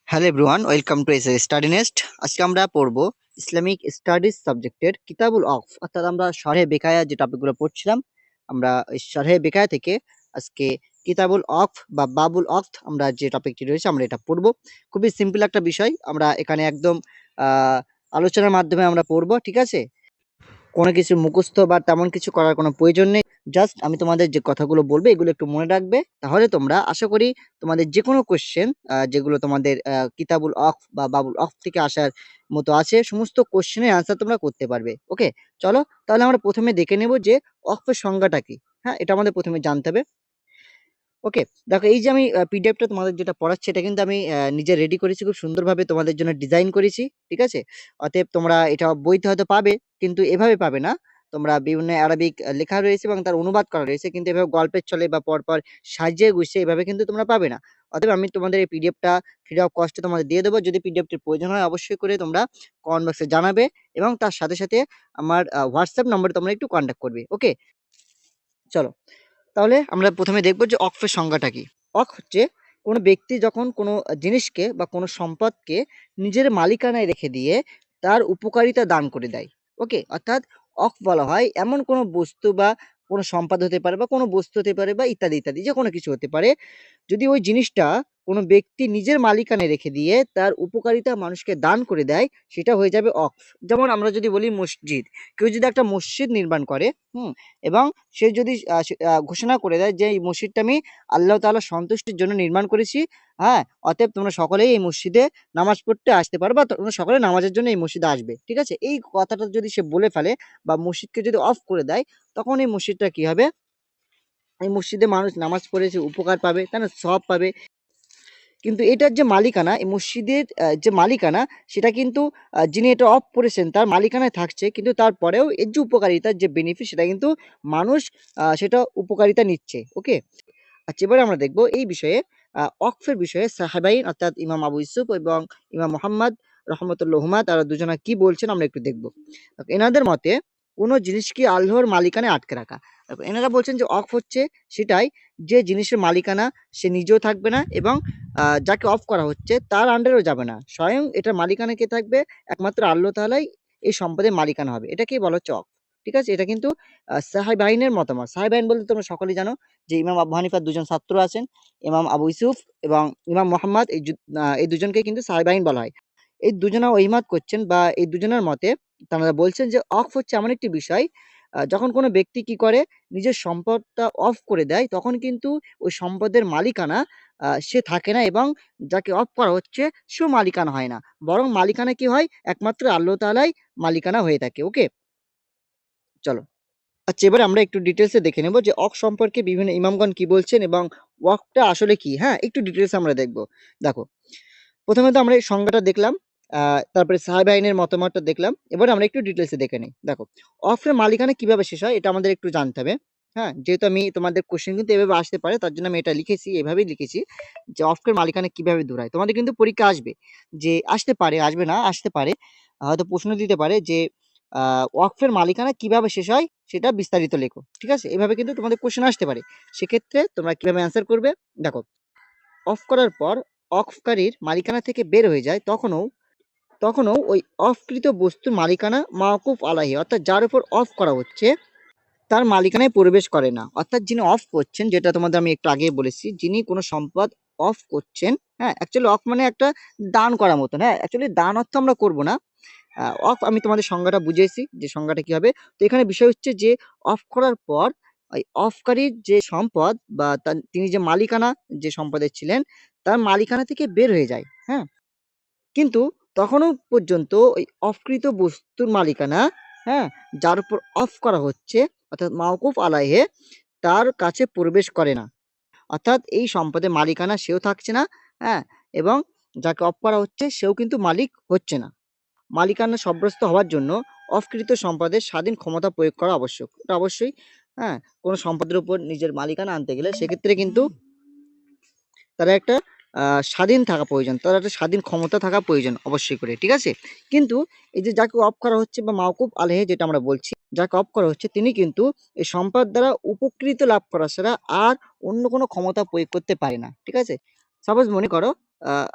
Hello everyone, welcome to SA study nest. আজকে আমরা পড়ব ইসলামিক স্টাডিজ সাবজেক্টের কিতাবুল অক্ফ। অর্থাৎ আমরা শরহে বেকায়া যে টপিকগুলো পড়ছিলাম, আমরা এই শরহে বেকায়া থেকে আজকে কিতাবুল অক্ফ বা বাবুল অক্ফ আমরা যে টপিকটি রয়েছে আমরা এটা পড়ব। খুবই সিম্পল একটা বিষয়, আমরা এখানে একদম আলোচনার মাধ্যমে আমরা পড়ব, ঠিক আছে? কোনো কিছু মুখস্থ বা তেমন কিছু করার কোনো প্রয়োজন নেই। জাস্ট আমি তোমাদের যে কথাগুলো বলবো এগুলো একটু মনে রাখবে, তাহলে তোমরা আশা করি তোমাদের যে কোনো কোশ্চেন যেগুলো তোমাদের কিতাবুল অক্ফ বা বাবুল অক্ফ থেকে আসার মতো আছে, সমস্ত কোশ্চেনের আনসার তোমরা করতে পারবে। ওকে, চলো তাহলে আমরা প্রথমে দেখে নেব যে অক্ফের সংজ্ঞাটা কি। হ্যাঁ, এটা আমাদের প্রথমে জানতে হবে। ওকে, দেখো এই যে আমি পিডিএফটা তোমাদের যেটা পড়াচ্ছি এটা কিন্তু আমি নিজে রেডি করেছি, খুব সুন্দরভাবে তোমাদের জন্য ডিজাইন করেছি, ঠিক আছে? অতএব তোমরা এটা বইতে হয়তো পাবে, কিন্তু এভাবে পাবে না। তোমরা বিভিন্ন আরবিক লেখা রয়েছে এবং তার অনুবাদ করা রয়েছে, কিন্তু এভাবে গল্পের ছলে বা পরপর সাজিয়ে গুছিয়ে এভাবে কিন্তু তোমরা পাবে না। অতএব আমি তোমাদের এই পিডিএফটা ফ্রি অফ কস্টে তোমাদের দিয়ে দেবো। যদি পিডিএফটির প্রয়োজন হয় অবশ্যই করে তোমরা কমেন্ট বক্সে জানাবে, এবং তার সাথে সাথে আমার হোয়াটসঅ্যাপ নম্বরে তোমরা একটু কন্ট্যাক্ট করবে। ওকে, চলো তাহলে আমরা প্রথমে দেখব যে অক্ফের সংজ্ঞাটা কি। অক হচ্ছে কোনো ব্যক্তি যখন কোনো জিনিসকে বা কোনো সম্পদকে নিজের মালিকানায় রেখে দিয়ে তার উপকারিতা দান করে দেয়। ওকে, অর্থাৎ অক বলা হয় এমন কোনো বস্তু বা কোনো সম্পদ হতে পারে বা কোনো বস্তু হতে পারে বা ইত্যাদি ইত্যাদি যে কোনো কিছু হতে পারে, যদি ওই জিনিসটা কোনো ব্যক্তি নিজের মালিকানায় রেখে দিয়ে তার উপকারিতা মানুষকে দান করে দেয়, সেটা হয়ে যাবে অক্ফ। যেমন আমরা যদি বলি মসজিদ, কেউ যদি একটা মসজিদ নির্মাণ করে, এবং সে যদি ঘোষণা করে দেয় যে এই মসজিদটা আমি আল্লাহ তাআলার সন্তুষ্টির জন্য নির্মাণ করেছি, হ্যাঁ, অতএব তোমরা সকলেই এই মসজিদে নামাজ পড়তে আসতে পারো বা তোমরা সকলে নামাজের জন্য এই মসজিদে আসবে, ঠিক আছে? এই কথাটা যদি সে বলে ফেলে বা মসজিদকে যদি অফ করে দেয়, তখন এই মসজিদটা কি হবে? এই মসজিদে মানুষ নামাজ পড়ে সে উপকার পাবে, তাই না? সওয়াব পাবে। কিন্তু এটার যে মালিকানা, এই মসজিদের যে মালিকানা, সেটা কিন্তু যিনি এটা অফ করেছেন তার মালিকানায় থাকছে, কিন্তু তারপরেও এর যে উপকারিতার যে বেনিফিট সেটা কিন্তু মানুষ সেটা উপকারিতা নিচ্ছে। ওকে, আচ্ছা এবারে আমরা দেখব এই বিষয়ে ওয়াকফের বিষয়ে সাহাবাইন অর্থাৎ ইমাম আবু ইউসুফ এবং ইমাম মুহাম্মদ রাহমাতুল্লাহুমা তারা দুজনা কি বলছেন আমরা একটু দেখব। এনাদের মতে কোনো জিনিসকে আল্লাহর মালিকানায় আটকে রাখা। এনারা বলছেন যে ওয়াকফ হচ্ছে সেটাই, যে জিনিসের মালিকানা সে নিজেও থাকবে না এবং যাকে অফ করা হচ্ছে তার আন্ডারেও যাবে না। স্বয়ং এটার মালিকানা কে থাকবে? একমাত্র আল্লাহ তাআলাই এই সম্পদের মালিকানা হবে। এটাকেই বলা হচ্ছে ওয়াকফ। ঠিক আছে? এটা কিন্তু সাহাবাইনের মতামত। সাহাবাইন বলতে তোমরা সকলেই জানো যে ইমাম আবু হানিফার দুজন ছাত্র আছেন, ইমাম আবু ইউসুফ এবং ইমাম মুহাম্মদ, এই দুজনকে কিন্তু সাহেবাইন বলা হয়। এই দুজনা ওহিমাত করছেন বা এই দুজনের মতে তারা বলছেন যে অফ হচ্ছে এমন একটি বিষয়, যখন কোনো ব্যক্তি কি করে নিজের সম্পদটা অফ করে দেয়, তখন কিন্তু ওই সম্পদের মালিকানা সে থাকে না এবং যাকে অফ করা হচ্ছে সেও মালিকানা হয় না। বরং মালিকানা কি হয়? একমাত্র আল্লাহ তাআলাই মালিকানা হয়ে থাকে। ওকে? চলো। আচ্ছা এবার আমরা একটু ডিটেইলসে দেখে নেব যে ওয়াক্ফ সম্পর্কে বিভিন্ন ইমামগণ কি বলছেন এবং ওয়াক্ফটা আসলে কি। হ্যাঁ, একটু ডিটেইলসে আমরা দেখব। দেখো, প্রথমে তো আমরা এই সংজ্ঞাটা দেখলাম, তারপরে সাহাবা আইনের মতামতটা দেখলাম। এবার আমরা একটু ডিটেইলসে দেখে নিই। দেখো, ওয়াক্ফের মালিকানা কিভাবে শেষ হয় এটা আমাদের একটু জানতে হবে। হ্যাঁ, যেহেতু আমি তোমাদের কোশ্চেন কিন্তু এভাবে আসতে পারে, তার জন্য আমি এটা লিখেছি, এভাবেই লিখেছি যে ওয়াক্ফের মালিকানা কিভাবে দূর হয়। তোমাদের কিন্তু পরীক্ষা আসবে, যে আসতে পারে, আসবে না, আসতে পারে। হয়তো প্রশ্ন দিতে পারে যে ওয়াকফের মালিকানা কিভাবে শেষ হয় সেটা বিস্তারিত লেখো। ঠিক আছে? এভাবে কিন্তু তোমাদের কোশ্চেন আসতে পারে। সেক্ষেত্রে তোমরা কিভাবে অ্যান্সার করবে? দেখো, অফ করার পর অফকারীর মালিকানা থেকে বের হয়ে যায়, তখনও ওই অফকৃত বস্তুর মালিকানা মাওকুফ আলাইহি, অর্থাৎ যার উপর অফ করা হচ্ছে তার মালিকানায় প্রবেশ করে না। অর্থাৎ যিনি অফ করছেন, যেটা তোমাদের আমি একটু আগে বলেছি, যিনি কোনো সম্পদ অফ করছেন, হ্যাঁ, অ্যাকচুয়ালি অফ মানে একটা দান করার মতন। হ্যাঁ, অ্যাকচুয়ালি দান অর্থ আমরা করব না। অফ আমি তোমাদের সংজ্ঞাটা বুঝিয়েছি যে সংজ্ঞাটা কি হবে। তো এখানে বিষয় হচ্ছে যে অফ করার পর ওই অফকারীর যে সম্পদ বা তিনি যে মালিকানা যে সম্পদের ছিলেন, তার মালিকানা থেকে বের হয়ে যায়। হ্যাঁ? কিন্তু তখনও পর্যন্ত ওই অফকৃত বস্তুর মালিকানা, হ্যাঁ, যার উপর অফ করা হচ্ছে অর্থাৎ মাওকুফ আলাইহে, তার কাছে প্রবেশ করে না। অর্থাৎ এই সম্পদের মালিকানা সেও থাকছে না, হ্যাঁ, এবং যাকে অফ করা হচ্ছে সেও কিন্তু মালিক হচ্ছে না। মালিকানা সাব্যস্ত হওয়ার জন্য অফকৃত সম্পদের স্বাধীন ক্ষমতা প্রয়োগ করা আবশ্যক। এটা অবশ্যই, হ্যাঁ, কোনো সম্পদের উপর নিজের মালিকানা আনতে গেলে সেক্ষেত্রে কিন্তু তারা একটা স্বাধীন থাকা প্রয়োজন। তার একটা স্বাধীন ক্ষমতা থাকা প্রয়োজন অবশ্যই করে। ঠিক আছে? কিন্তু এই যে যাকে অফ করা হচ্ছে বা মাওকুফ আলাইহি যেটা আমরা বলছি, যাকে অফ করা হচ্ছে তিনি কিন্তু এই সম্পদ দ্বারা উপকৃত লাভ করা ছাড়া আর অন্য কোনো ক্ষমতা প্রয়োগ করতে পারে না। ঠিক আছে? সাপোজ মনে করো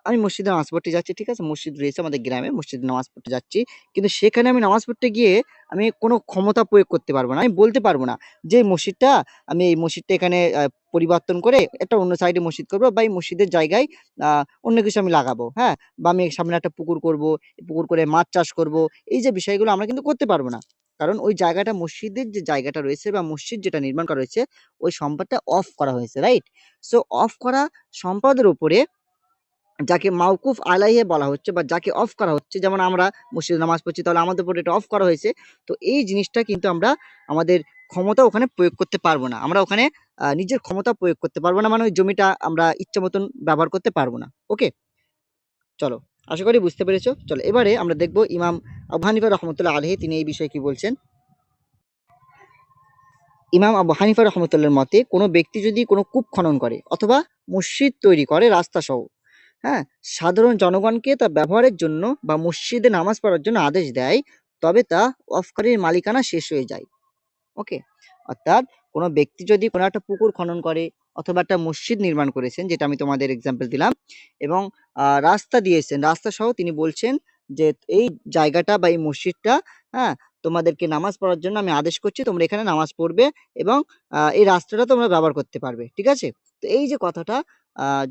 আমি মসজিদে নামাজ পড়তে যাচ্ছি, ঠিক আছে? মসজিদ রয়েছে আমাদের গ্রামে, মসজিদে নামাজ পড়তে যাচ্ছি। কিন্তু সেখানে আমি নামাজ পড়তে গিয়ে আমি কোনো ক্ষমতা প্রয়োগ করতে পারবো না। আমি বলতে পারবো না যে মসজিদটা আমি এই মসজিদটা এখানে পরিবর্তন করে একটা অন্য সাইডে মসজিদ করবো, বা এই মসজিদের জায়গায় অন্য কিছু আমি লাগাবো, হ্যাঁ? বা আমি সামনে একটা পুকুর করবো, পুকুর করে মাছ চাষ করবো। এই যে বিষয়গুলো আমরা কিন্তু করতে পারবো না। কারণ ওই জায়গাটা, মসজিদের যে জায়গাটা রয়েছে বা মসজিদ যেটা নির্মাণ করা হয়েছে, ওই সম্পদটা অফ করা হয়েছে, রাইট? সো অফ করা সম্পদের উপরে যাকে মাওকুফ আলাইহে বলা হচ্ছে, বা যাকে অফ করা হচ্ছে, যেমন আমরা মসজিদে নামাজ পড়ছি, তাহলে আমাদের উপরে এটা অফ করা হয়েছে। তো এই জিনিসটা কিন্তু আমরা আমাদের ক্ষমতা ওখানে প্রয়োগ করতে পারবো না। আমরা ওখানে নিজের ক্ষমতা প্রয়োগ করতে পারবো না, মানে ওই জমিটা আমরা ইচ্ছা মতন ব্যবহার করতে পারবো না। ওকে, চলো, আশা করি বুঝতে পেরেছো। চলো এবারে আমরা দেখবো ইমাম আবু হানিফা রহমতুল্লাহ আলাইহি তিনি এই বিষয়ে কি বলছেন। ইমাম আবু হানিফা রহমতুল্লাহর মতে কোনো ব্যক্তি যদি কোনো কূপ খনন করে অথবা মসজিদ তৈরি করে রাস্তা সহ, হ্যাঁ, সাধারণ জনগণকে তা ব্যবহারের জন্য বা মসজিদে নামাজ পড়ার জন্য আদেশ দেয়, তবে তা ওয়াকফকারীর মালিকানা শেষ হয়ে যায়। ওকে, অর্থাৎ কোনো ব্যক্তি যদি কোনো একটা পুকুর খনন করে অথবা একটা মসজিদ নির্মাণ করেছেন, যেটা আমি তোমাদের এক্সাম্পল দিলাম, এবং রাস্তা দিয়েছেন, রাস্তা সহ তিনি বলছেন যে এই জায়গাটা বা এই মসজিদটা, হ্যাঁ, তোমাদেরকে নামাজ পড়ার জন্য আমি আদেশ করছি, তোমরা এখানে নামাজ পড়বে এবং এই রাস্তাটা তোমরা ব্যবহার করতে পারবে, ঠিক আছে? তো এই যে কথাটা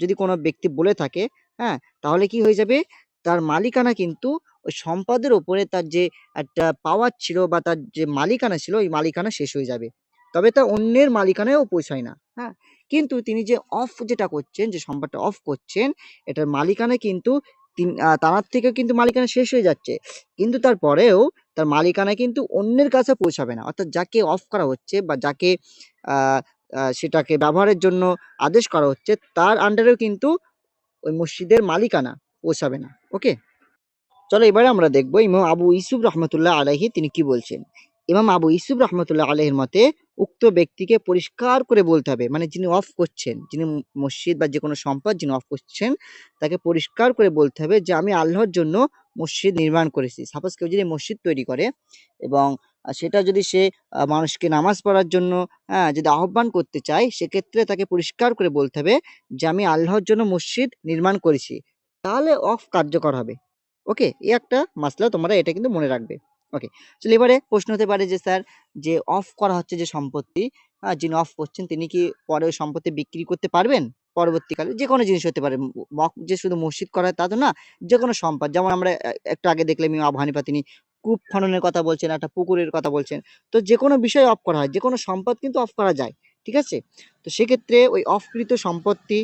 যদি কোনো ব্যক্তি বলে থাকে, হ্যাঁ, তাহলে কি হয়ে যাবে, তার মালিকানা কিন্তু ওই সম্পদের উপরে তার যে একটা পাওয়ার ছিল বা তার যে মালিকানা ছিল, ওই মালিকানা শেষ হয়ে যাবে। তবে তা অন্যের মালিকানায়ও পৌঁছায় না, হ্যাঁ? কিন্তু তিনি যে অফ যেটা করছেন, যে সম্পদটা অফ করছেন, এটার মালিকানা কিন্তু তার থেকে কিন্তু মালিকানা শেষ হয়ে যাচ্ছে। কিন্তু তারপরেও তার মালিকানা কিন্তু অন্যের কাছে পৌঁছাবে না। অর্থাৎ যাকে অফ করা হচ্ছে বা যাকে আ আ সেটাকে ব্যবহারের জন্য আদেশ করা হচ্ছে, তার আন্ডারেও কিন্তু ওই মসজিদের মালিকানা পৌঁছাবে না। ওকে? চলো এবারে আমরা দেখবো ইমাম আবু ইউসুফ রহমতুল্লাহ আলাইহি তিনি কি বলছেন। ইমাম আবু ইউসুফ রহমতুল্লাহ আলাইহির মতে উক্ত ব্যক্তিকে পরিষ্কার করে বলতে হবে, মানে যিনি অফ করছেন, যিনি মসজিদ বা যে কোনো সম্পদ যিনি অফ করছেন, তাকে পরিষ্কার করে বলতে হবে যে আমি আল্লাহর জন্য মসজিদ নির্মাণ করেছি। সাপোজ কেউ যদি মসজিদ তৈরি করে এবং সেটা যদি সে মানুষকে নামাজ পড়ার জন্য, হ্যাঁ, যদি আহ্বান করতে চায়, সেক্ষেত্রে তাকে পরিষ্কার করে বলতে হবে যে আমি আল্লাহর জন্য মসজিদ নির্মাণ করেছি, তাহলে অফ কার্যকর হবে। ওকে, এই একটা মাসলা, তোমরা এটা কিন্তু মনে রাখবে। ওকে, চলো এবারে প্রশ্ন হতে পারে যে স্যার, যে অফ করা হচ্ছে যে সম্পত্তি, যিনি অফ করছেন তিনি কি পরে ওই সম্পত্তি বিক্রি করতে পারবেন পরবর্তীকালে? যে কোনো জিনিস হতে পারে, যে শুধু মসজিদ করা তা তো না, যে কোনো সম্পদ, যেমন আমরা একটু আগে দেখলাম ইমাম আবু হানিফা তিনি কূপ খননের কথা বলছেন, একটা পুকুরের কথা বলছেন। তো যে কোনো বিষয় অফ করা হয়, যে কোনো সম্পদ কিন্তু অফ করা যায়, ঠিক আছে? তো সেক্ষেত্রে ওই অফকৃত সম্পত্তি,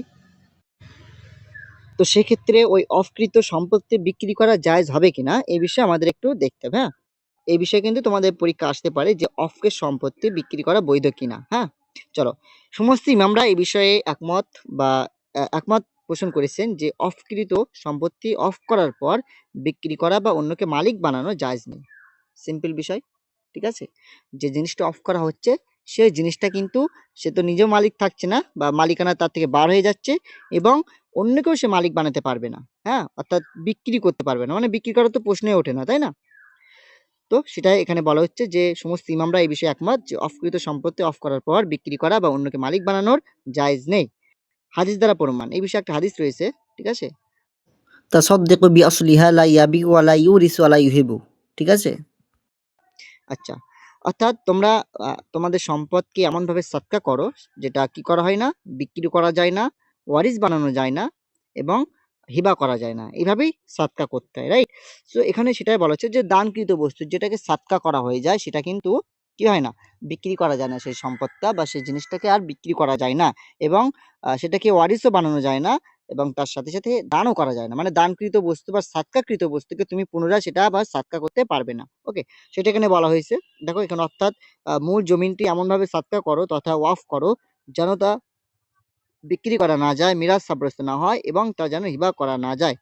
তো সেক্ষেত্রে ওই অফকৃত সম্পত্তি বিক্রি করা জায়েজ হবে কিনা এই বিষয়ে আমাদের একটু দেখতে হবে, হ্যাঁ? এই বিষয়ে কিন্তু তোমাদের পরীক্ষা আসতে পারে যে অফকের সম্পত্তি বিক্রি করা বৈধ কিনা, হ্যাঁ? চলো, সমস্ত ইমামরা এই বিষয়ে একমত বা একমত পোষণ করেছেন যে অফকৃত সম্পত্তি অফ করার পর বিক্রি করা বা অন্যকে মালিক বানানো জায়েজ নেই। সিম্পল বিষয়, ঠিক আছে? যে জিনিসটা অফ করা হচ্ছে, সেই জিনিসটা কিন্তু সে তো নিজেও মালিক থাকছে না, বা মালিকানা তার থেকে বার হয়ে যাচ্ছে, এবং অন্যকেও সে মালিক বানাতে পারবে না, হ্যাঁ? অর্থাৎ বিক্রি করতে পারবে না, মানে বিক্রি করার তো প্রশ্নই ওঠে না, তাই না? তো সেটাই এখানে বলা হচ্ছে যে সমস্ত ইমামরা এই বিষয়ে একমত যে অফকৃত সম্পত্তি অফ করার পর বিক্রি করা বা অন্যকে মালিক বানানোর জায়েজ নেই। হাদিস দ্বারা প্রমাণ, এই বিষয়ে একটা হাদিস রয়েছে, ঠিক আছে? তাসাদ্দাকু বিআসলিহা লা ইয়াবি ওয়া লা ইউরিস ওয়া লা ইউহিবু, ঠিক আছে? আচ্ছা, অর্থাৎ তোমরা তোমাদের সম্পদকে এমনভাবে সৎকা করো যেটা কি করা হয় না, বিক্রি করা যায় না, ওয়ারিস বানানো যায় না, এবং হিবা করা যায় না। এভাবেই সৎকা করতে হয়, রাইট? সো এখানে সেটাই বলা হচ্ছে যে দানকৃত বস্তু যেটাকে সৎকা করা হয়ে যায়, সেটা কিন্তু কি হয় না, বিক্রি করা যায় না, সেই সম্পদটা বা সেই জিনিসটাকে আর বিক্রি করা যায় না, এবং সেটাকে ওয়ারিসও বানানো যায় না, এবং তার সাথে সাথে দানও করা যায় না। মানে দানকৃত বস্তু বা সৎকাকৃত বস্তুকে তুমি পুনরায় সেটা আবার সৎকা করতে পারবে না। ওকে, সেটা এখানে বলা হয়েছে। দেখো এখানে অর্থাৎ মূল জমিনটি এমনভাবে সৎকা করো তথা ওয়াকফ করো যেন তা বিক্রি করা না যায়, মিরাজ সাব্যস্ত না হয়, এবং তা যেন হিবা করা না যায়।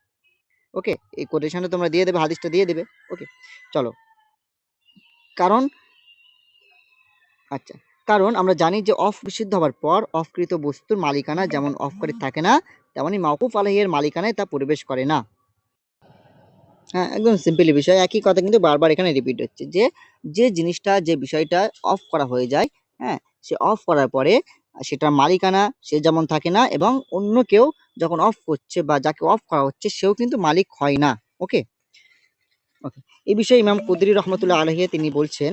ওকে, এই কোটেশনটা তোমরা দিয়ে দেবে, হাদিসটা দিয়ে দেবে। ওকে, চলো। কারণ আচ্ছা, কারণ আমরা জানি যে অফ নিষিদ্ধ হওয়ার পর অফকৃত বস্তুর মালিকানা যেমন অফকারী থাকে না, তেমনি মাওকুফ আলাইহি এর মালিকানায় তা প্রবেশ করে না। হ্যাঁ, একদম সিম্পলি বিষয়। একই কথা কিন্তু বারবার এখানে রিপিট হচ্ছে যে, যে জিনিসটা, যে বিষয়টা অফ করা হয়ে যায়, হ্যাঁ? সে অফ করার পরে সেটার মালিকানা সে যেমন থাকে না, এবং অন্য কেউ যখন অফ করছে বা যাকে অফ করা হচ্ছে সেও কিন্তু মালিক হয় না। ওকে ওকে এই বিষয়ে ইমাম কুদরি রহমতুল্লাহ আলাইহি তিনি বলছেন,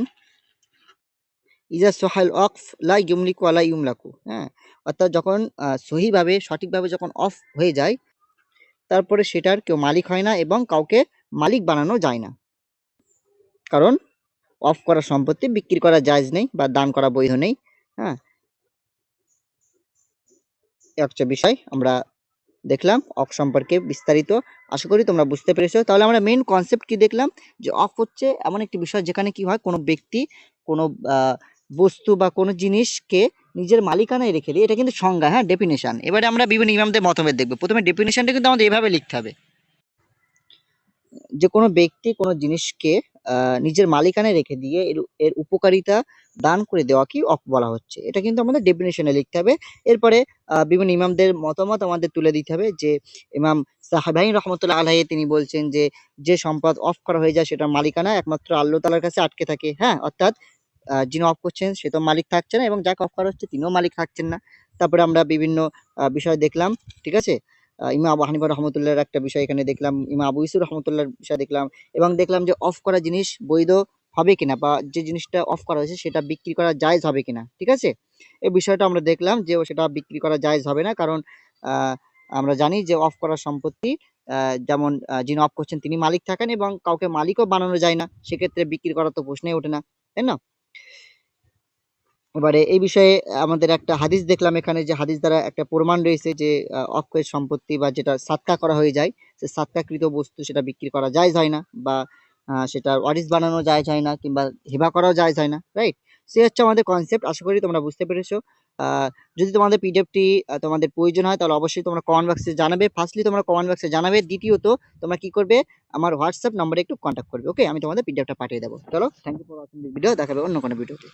ইজা সোহাইল অফ লা ইউমলিকু আলা ইউমলাকু। হ্যাঁ, অর্থাৎ যখন সহিভাবে সঠিকভাবে যখন অফ হয়ে যায়, তারপরে সেটার কেউ মালিক হয় না এবং কাউকে মালিক বানানো যায় না। কারণ অফ করা সম্পত্তি বিক্রি করা জায়েজ নেই বা দান করা বৈধ নেই। হ্যাঁ, একটা বিষয় আমরা দেখলাম অফ সম্পর্কে বিস্তারিত। আশা করি তোমরা বুঝতে পেরেছো। তাহলে আমরা মেইন কনসেপ্ট কি দেখলাম, যে অফ হচ্ছে এমন একটি বিষয় যেখানে কি হয়, কোনো ব্যক্তি কোনো বস্তু বা কোনো জিনিসকে নিজের মালিকানায় রেখে দিই। এটা কিন্তু সংজ্ঞা, হ্যাঁ, ডেফিনেশন। এবারে আমরা বিভিন্ন ইমামদের মতভেদ দেখবো। প্রথমে ডেফিনেশনটা কিন্তু আমাদের এভাবে লিখতে হবে, যে কোনো ব্যক্তি কোনো জিনিসকে নিজের মালিকানায় রেখে দিয়ে এর এর উপকারিতা দান করে দেওয়াকে অফ বলা হচ্ছে। এটা কিন্তু আমাদের ডেফিনেশনে লিখতে হবে। এরপরে বিভিন্ন ইমামদের মতামত আমাদের তুলে দিতে হবে, যে ইমাম সাহাবাইন রহমতুল্লাহ আলাইহি তিনি বলছেন যে যে সম্পদ অফ করা হয়ে যায় সেটার মালিকানা একমাত্র আল্লাহ তাআলার কাছে আটকে থাকে। হ্যাঁ, অর্থাৎ যিনি অফ করছেন সে তো মালিক থাকছে না, এবং যাকে অফ করা হচ্ছে তিনিও মালিক থাকছেন না। তারপরে আমরা বিভিন্ন বিষয় দেখলাম, ঠিক আছে। ইমাম আবু হানিফা রহমতুল্লাহর একটা বিষয় এখানে দেখলাম, ইমাম আবু ইউসুফ রহমতুল্লাহর বিষয় দেখলাম, এবং দেখলাম যে অফ করা জিনিস বৈধ হবে কিনা, বা যে জিনিসটা অফ করা হয়েছে সেটা বিক্রি করা জায়েজ হবে কিনা, ঠিক আছে। এই বিষয়টা আমরা দেখলাম যে সেটা বিক্রি করা জায়েজ হবে না, কারণ আহ, আমরা জানি যে অফ করা সম্পত্তি যেমন যিনি অফ করছেন তিনি মালিক থাকেন, এবং কাউকে মালিকও বানানো যায় না, সেক্ষেত্রে বিক্রি করা তো প্রশ্নই ওঠে না, তাই না। এবারে এই বিষয়ে আমাদের একটা হাদিস দেখলাম এখানে, যে হাদিস দ্বারা একটা প্রমাণ রয়েছে যে অক্ষয় সম্পত্তি বা যেটা সাতকা করা হয়ে যায়, সে সাতকাকৃত বস্তু সেটা বিক্রি করা জায়েজ হয় না, বা সেটা ওয়ারিশ বানানো জায়েজ হয় না, কিংবা হিবা করাও জায়েজ হয় না, রাইট। সে হচ্ছে আমাদের কনসেপ্ট। আশা করি তোমরা বুঝতে পেরেছো। যদি তোমাদের পিডিএফটি তোমাদের প্রয়োজন হয় তাহলে অবশ্যই তোমরা কমেন্ট বক্সে জানাবে। ফার্স্টলি তোমরা কমেন্ট বক্সে জানাবে, দ্বিতীয়ত তোমরা কি করবে, আমার হোয়াটসঅ্যাপ নম্বরে একটু কন্ট্যাক্ট করবে। ওকে, আমি তোমাদের পিডিএফটা পাঠিয়ে দেবো। চলো, thank you for watching this video. দেখাবে অন্য কোনো ভিডিওতে।